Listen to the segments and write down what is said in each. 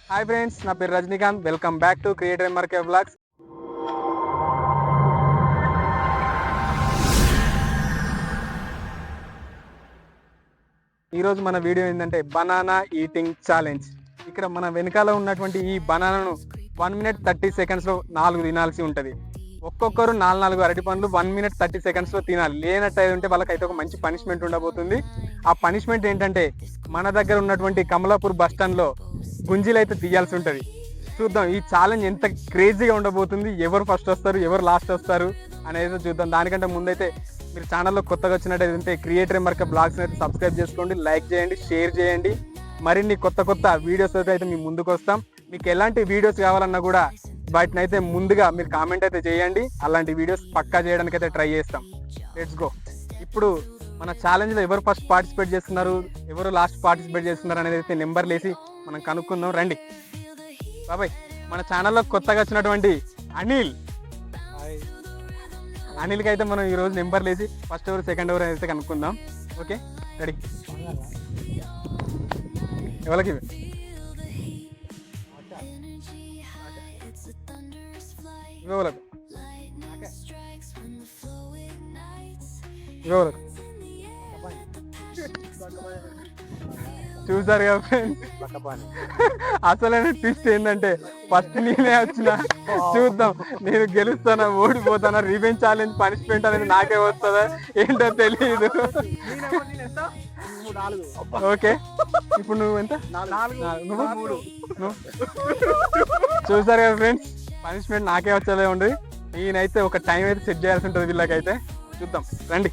Hi friends, నా పేరు Rajinikanth. Welcome back to creator MRK vlogs. ఈరోజు మన వీడియో ఏంటంటే బనానా ఈటింగ్ ఛాలెంజ్. ఇక్కడ మన వెనకాల ఉన్నటువంటి ఈ బనానాను 1 minute 30 secondsలో 4 తినాల్సి ఉంటుంది. ఒక్కొక్కరు 4 అరటి పండ్లు 1 minute 30 secondsలో తినాలి. లేనట్టు ఉంటే వాళ్ళకైతే ఒక మంచి పనిష్మెంట్ ఉండబోతుంది. ఆ పనిష్మెంట్ ఏంటంటే మన దగ్గర ఉన్నటువంటి కమలాపూర్ బస్ స్టాండ్లో గుంజీలు అయితే తీయాల్సి ఉంటుంది. చూద్దాం ఈ ఛాలెంజ్ ఎంత క్రేజీగా ఉండబోతుంది, ఎవరు ఫస్ట్ వస్తారు ఎవరు లాస్ట్ వస్తారు అనేది చూద్దాం. దానికంటే ముందైతే మీరు ఛానల్లో కొత్తగా వచ్చినట్టయితే క్రియేటర్ ఎంఆర్కే బ్లాగ్స్ అయితే సబ్స్క్రైబ్ చేసుకోండి, లైక్ చేయండి, షేర్ చేయండి. మరిన్ని కొత్త వీడియోస్ అయితే మీ ముందుకు వస్తాం. మీకు ఎలాంటి వీడియోస్ కావాలన్నా కూడా వాటిని అయితే ముందుగా మీరు కామెంట్ అయితే చేయండి. అలాంటి వీడియోస్ పక్కా చేయడానికి అయితే ట్రై చేస్తాం. Let's go. ఇప్పుడు మన ఛాలెంజ్లో ఎవరు ఫస్ట్ పార్టిసిపేట్ చేస్తున్నారు, ఎవరు లాస్ట్ పార్టిసిపేట్ చేస్తున్నారు అనేది అయితే నెంబర్లు వేసి మనం కనుక్కుందాం. రండి బాబాయ్. మన ఛానల్లో కొత్తగా వచ్చినటువంటి అనిల్కి అయితే మనం ఈరోజు నెంబర్లు వేసి ఫస్ట్ ఎవరు సెకండ్ ఎవరు అయితే కనుక్కుందాం. Okay, ready? ఎవరికి ఎవరికి ఎవరికి చూసారు కదా ఫ్రెండ్స్, అసలైన ట్విస్ట్ ఏంటంటే ఫస్ట్ నేనే వచ్చిన. చూద్దాం నేను గెలుస్తానా ఓడిపోతానా, రివెంజ్ ఛాలెంజ్ పనిష్మెంట్ అనేది నాకే వస్తుందా ఏంటో తెలియదు. ఓకే, ఇప్పుడు నువ్వు ఎంత? చూసారు కదా ఫ్రెండ్స్, పనిష్మెంట్ నాకే వచ్చేలా ఉంది. నేనైతే ఒక టైం అయితే సెట్ చేయాల్సి ఉంటుంది వీళ్ళకైతే. చూద్దాం రండి.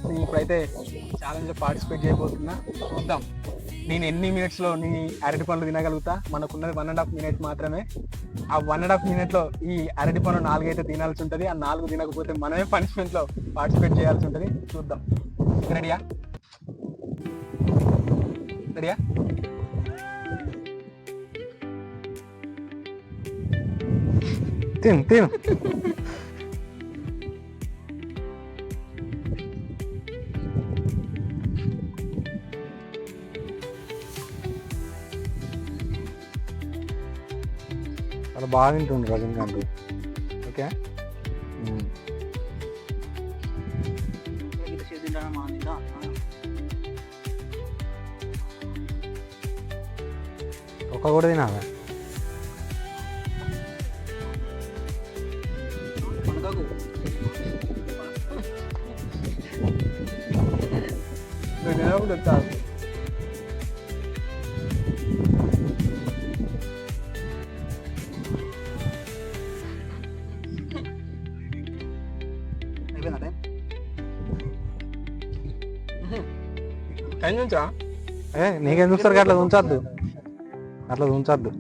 నేను ఇప్పుడైతే ఛాలెంజ్లో పార్టిసిపేట్ చేయబోతున్నా. చూద్దాం నేను ఎన్ని మినిట్స్లో నీ అరటి పండ్లు తినగలుగుతా. మనకున్నది 1.5 minute మాత్రమే. ఆ 1.5 minute ఈ అరటి పండ్లు 4 అయితే తినాల్సి ఉంటుంది. ఆ 4 తినకపోతే మనమే పనిష్మెంట్లో పార్టిసిపేట్ చేయాల్సి ఉంటుంది. చూద్దాం. రెడీయా? రెడీయా? తిను అలా బాగా తింటుండ్రు రజనీకాంత్. ఓకే, ఒక్క కూడా తినాలి. నీకేం చూస్తారు? అట్లా ఉంచద్దు, అట్లా ఉంచద్దు.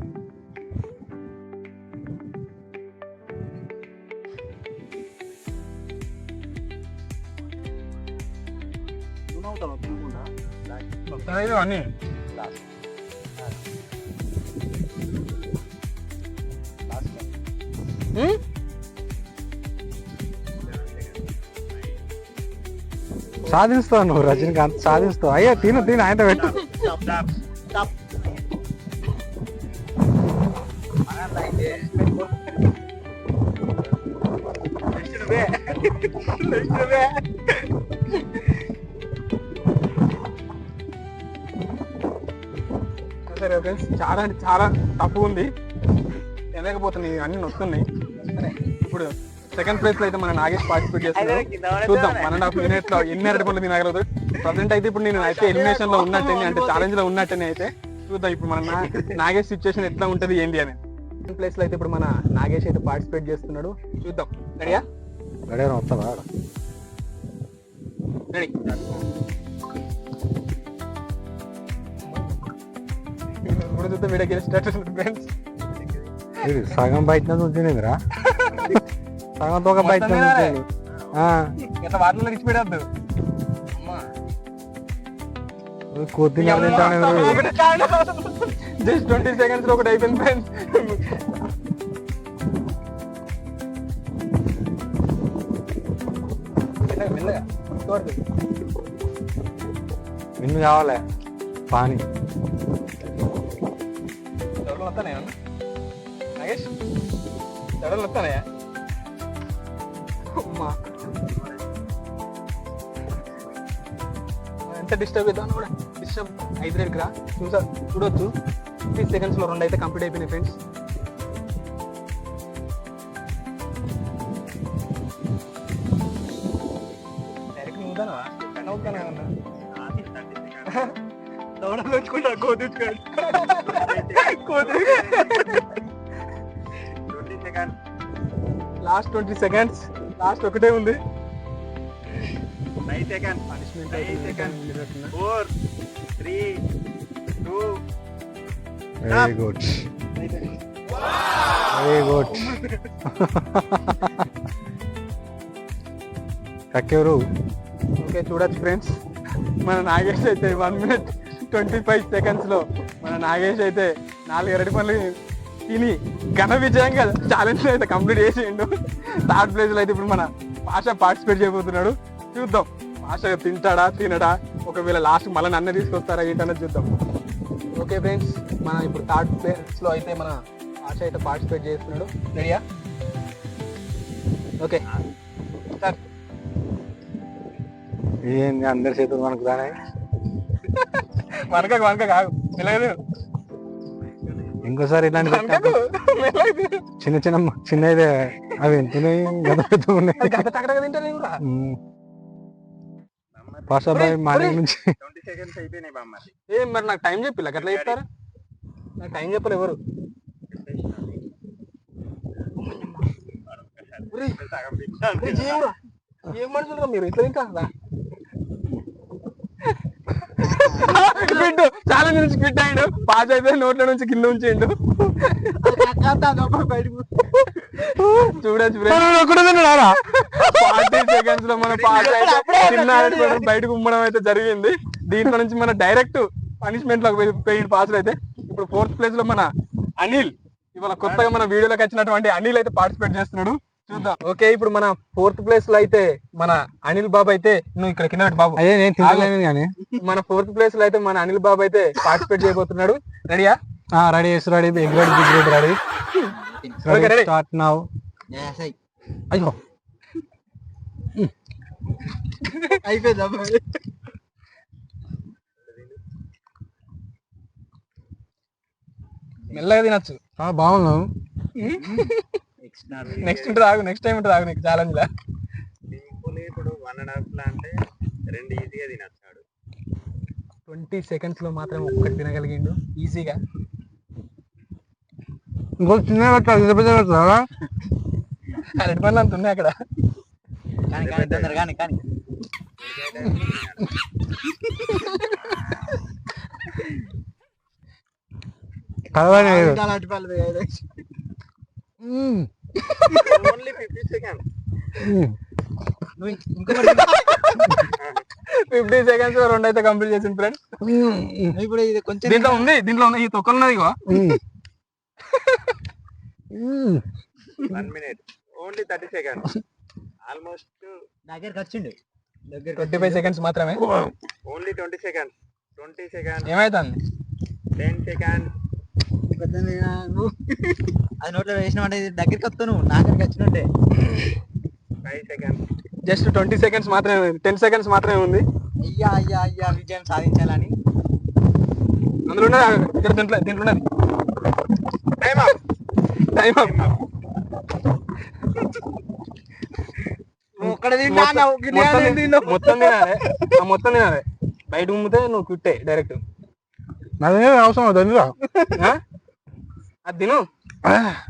అన్నీ సాధిస్తావు నువ్వు రజనీకాంత్, సాధిస్తావు. అయ్యా తిను ఆయన పెట్టు. సరే ఫ్రెండ్స్, చాలా అంటే చాలా తప్పు ఉంది, తినకపోతున్నాయి, అన్ని నొస్తున్నాయి. ఇప్పుడు సెకండ్ ప్లేస్ లో అయితే మన నాగేష్ పార్టిసిపేట్ చేస్తున్నాడు. చూద్దాం 1.5 minute లో ఎన్ని అరటి పండ్లు తినగలదు. ప్రజెంట్ అయితే ఇప్పుడు నేను అయితే ఎలిమినేషన్ లో ఉన్నట్టే, అంటే ఛాలెంజ్ లో ఉన్నట్టనే అయితే. చూద్దాం ఇప్పుడు మన నాగేష్ సిచ్యువేషన్ ఎట్లా ఉంటది ఏంటి అని. సెకండ్ ప్లేస్ లో అయితే ఇప్పుడు మన నాగేష్ అయితే పార్టిసిపేట్ చేస్తున్నాడు. చూద్దాం. రెడీయా? రెడీ వస్తావా? రెడీ. ఇప్పుడు చూద్దాం వీడియో గెలిచేటట్టు ఫ్రెండ్స్. సగం బయట తినేదిరా, సగంతో ఒక బయట ఇట్లా వాటిలో ఇచ్చిపెట్టద్దు. కొద్దిగా జస్ట్ 20 seconds లో ఒకటి అయిపోయింది ఫ్రెండ్స్. విన్ను కావాలి పానీ. వస్తానే నాగేష్ దడలు వస్తానయా అమ్మా ఎంత డిస్టర్బ్ అవుతాను కూడా డిస్టర్బ్ 5 రేట్కి రా చూడొచ్చు 50 సెకండ్స్లో 2 అయితే కంప్లీట్ అయిపోయినాయి ఫ్రెండ్స్. డైరెక్ట్ నువ్వుతానా దౌడలు వచ్చుకుంటా కోతించుకోండి లాస్ట్ 20 సెకండ్స్ లాస్ట్ ఒకటే ఉంది. 9 seconds. Punishment 9 seconds. 4, 3, 2. Very good very good. కక్కెవరు? ఓకే చూడొచ్చు ఫ్రెండ్స్, మన నాగేష్ అయితే 1 minute 25 secondsలో మన నాగేష్ అయితే 4 అరటి పనులు తిని ఘన విజయంగా ఛాలెంజ్ అయితే కంప్లీట్ చేసిండు. థర్డ్ ప్లేస్లో అయితే ఇప్పుడు మన పాష పార్టిసిపేట్ చేయబోతున్నాడు. చూద్దాం పాష తింటాడా తినడా, ఒకవేళ లాస్ట్ మళ్ళీ నన్ను తీసుకొస్తారా ఏంటన్నది చూద్దాం. ఓకే ఫ్రెండ్స్, మన ఇప్పుడు థర్డ్ ప్లేస్లో అయితే మన పాష అయితే పార్టిసిపేట్ చేస్తున్నాడు. రెడీయా? Okay sir. ఏంది అందరి చేతులు మనకు దానే? వనక కాదు మెల్లగదు, ఇంకోసారి ఇలాంటి చిన్న చిన్న అయితే అవి తినే పాషాబాయ్ మానే నుంచి 20 seconds అయిపోయినాయి బామ్మ. ఏం మరి నాకు టైం చెప్పిల్ల అట్లా చెప్తారా? నాకు టైం చెప్పలే ఎవరు. ఏం మనుషులు మీరు ఇట్లా తింటారా? చాలా నుంచి ఫిట్ అయ్యాడు. పాస్ అయితే నోట్ల నుంచి కింద ఉంచేయండు. చూడొచ్చు 40 seconds లో మన పాస్ అయితే చిన్న బయటకు ఉమ్మడం అయితే జరిగింది. దీంట్లో నుంచి మన డైరెక్ట్ పనిష్మెంట్ లోకి పోయిన పాసులు అయితే ఇప్పుడు 4th ప్లేస్ లో మన అనిల్, ఇవాళ కొత్తగా మన వీడియోలోకి వచ్చినటువంటి అనిల్ అయితే పార్టిసిపేట్ చేస్తున్నాడు. చూద్దాం. ఓకే ఇప్పుడు మన 4th ప్లేస్ లో అయితే మన అనిల్ బాబు అయితే, నువ్వు ఇక్కడ కింద బాబు అదే నేను తినలేను కానీ మన 4th ప్లేస్ లో అయితే మన అనిల్ బాబు అయితే పార్టిసిపేట్ చేయబోతున్నాడు. రెడీయా? Ready ready egg ready big ready ready ready start now. అయ్యో అయిపోయిందా? మెల్లగా తినచ్చు. బాగున్నావు. నెక్స్ట్ ఉంటుంది ఆగు, నెక్స్ట్ టైం ఉంటుంది ఆగు నీకు ఛాలెంజ్ లా. సింపుల్ ఇప్పుడు 1.5 లా అంటే 2 ఈజీగా తినొచ్చాడు. 20 seconds లో మాత్రం ఒక్కటి తినగలిగిండు ఈజీగా. ఇంకో చిన్న పెట్టాలి అరటి పనులు అంత ఉన్నాయి అక్కడ. కానీ ఓన్లీ 50 seconds. 50 seconds లో 2 అయితే కంప్లీట్ చేసింది ఫ్రెండ్స్. ఇప్పుడు ఇది కొంచెం దీంట్లో ఉంది ఈ తొక్కలు ఉన్నది ఇగో. 1 minute ఓన్లీ 30 seconds. ఆల్మోస్ట్ దగ్గరికి వచ్చిండు. 25 seconds మాత్రమే. Only 20 seconds. 20 seconds. ఏమైతుంది? 10 seconds. అది నోట్లో వేసినామంటే దగ్గరికి వస్తావు నువ్వు, నా దగ్గరికి వచ్చినట్టే. 5 seconds. జస్ట్ 20 seconds మాత్రమే, 10 seconds మాత్రమే ఉంది. అయ్యా విజయం సాధించాలని అందులో ఉన్నది ఇక్కడ దీంట్లో ఉన్నది. Time up. మొత్తం తినాలి. బయట ఉమ్మితే నువ్వు కుట్టే డైరెక్ట్. అదే అవసరం అవుతుంది. అది తిను.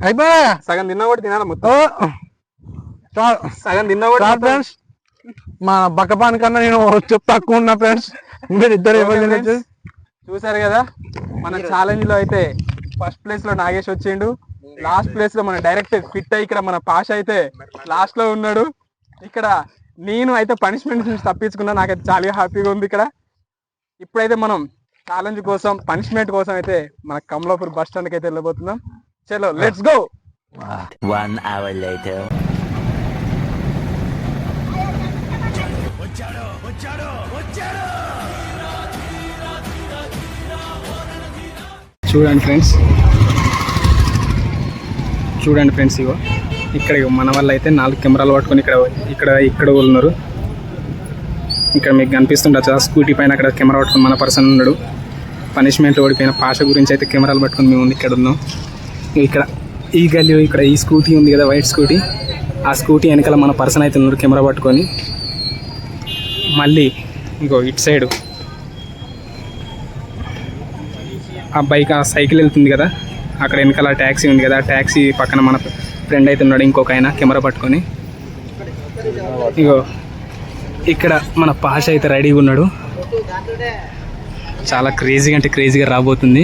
అయిపోయా సగం తిన్నా కూడా తినాలి మొత్తం. సగం తిన్నా కూడా. ఫ్రెండ్స్ మా బక్కపాని కన్నా నేను తక్కువ ఉన్నా ఫ్రెండ్స్. మీరు ఇద్దరు చూసారు కదా, మన ఛాలెంజ్ లో అయితే ఫస్ట్ ప్లేస్ లో నాగేష్ వచ్చిండు. లాస్ట్ ప్లేస్ లో మన డైరెక్ట్ ఫిట్ అయ్యి ఇక్కడ మన పాష అయితే లాస్ట్ లో ఉన్నాడు. ఇక్కడ నేను అయితే పనిష్మెంట్ నుంచి తప్పించుకున్నా, నాకైతే చాలా హ్యాపీగా ఉంది. ఇక్కడ ఇప్పుడైతే మనం ఛాలెంజ్ కోసం పనిష్మెంట్ కోసం అయితే మన కమలాపూర్ బస్ స్టాండ్కి అయితే వెళ్ళబోతున్నాం. చలో లెట్స్ గో. 1 hour later. చూడండి ఫ్రెండ్స్, చూడండి ఫ్రెండ్స్, ఇగో ఇక్కడ మన వాళ్ళు అయితే 4 కెమెరాలు పట్టుకొని ఇక్కడ ఉన్నారు. ఇక్కడ మీకు కనిపిస్తుండొచ్చు ఆ స్కూటీ పైన అక్కడ కెమెరా పట్టుకొని మన పర్సన్ ఉన్నాడు. పనిష్మెంట్ ఓడిపోయిన పాష గురించి అయితే కెమెరాలు పట్టుకొని మేము ఇక్కడ ఉన్నాం. ఇక్కడ ఈ గల్లీ ఇక్కడ ఈ స్కూటీ ఉంది కదా, వైట్ స్కూటీ, ఆ స్కూటీ వెనకాల మన పర్సన్ అయితే ఉన్నారు కెమెరా పట్టుకొని. మళ్ళీ ఇంకో ఇటు సైడు ఆ బైక్ ఆ సైకిల్ వెళ్తుంది కదా, అక్కడ వెనకాల ట్యాక్సీ ఉంది కదా, ఆ ట్యాక్సీ పక్కన మన ఫ్రెండ్ అయితే ఉన్నాడు ఇంకొక ఆయన కెమెరా పట్టుకొని. ఇగో ఇక్కడ మన పాష అయితే రెడీగా ఉన్నాడు. చాలా క్రేజీగా అంటే క్రేజీగా రాబోతుంది.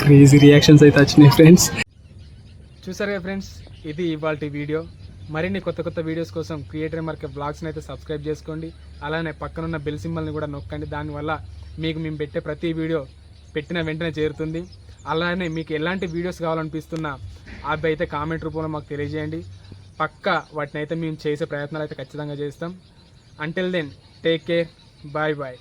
క్రేజీ రియాక్షన్స్ అయితే వచ్చినాయి ఫ్రెండ్స్. చూసారు కదా ఫ్రెండ్స్, ఇది ఇవాల్టి వీడియో. మరిన్ని కొత్త కొత్త వీడియోస్ కోసం క్రియేటర్ మార్కెట్ బ్లాగ్స్ని అయితే సబ్స్క్రైబ్ చేసుకోండి. అలానే పక్కనున్న బెల్ సింబల్ని కూడా నొక్కండి. దానివల్ల మీకు మేము పెట్టే ప్రతి వీడియో పెట్టిన వెంటనే చేరుతుంది. అలానే మీకు ఎలాంటి వీడియోస్ కావాలనిపిస్తున్నా అవి అయితే కామెంట్ రూపంలో మాకు తెలియజేయండి. పక్కా వాటిని అయితే మేము చేసే ప్రయత్నాలు అయితే ఖచ్చితంగా చేస్తాం. Until then take care, bye bye.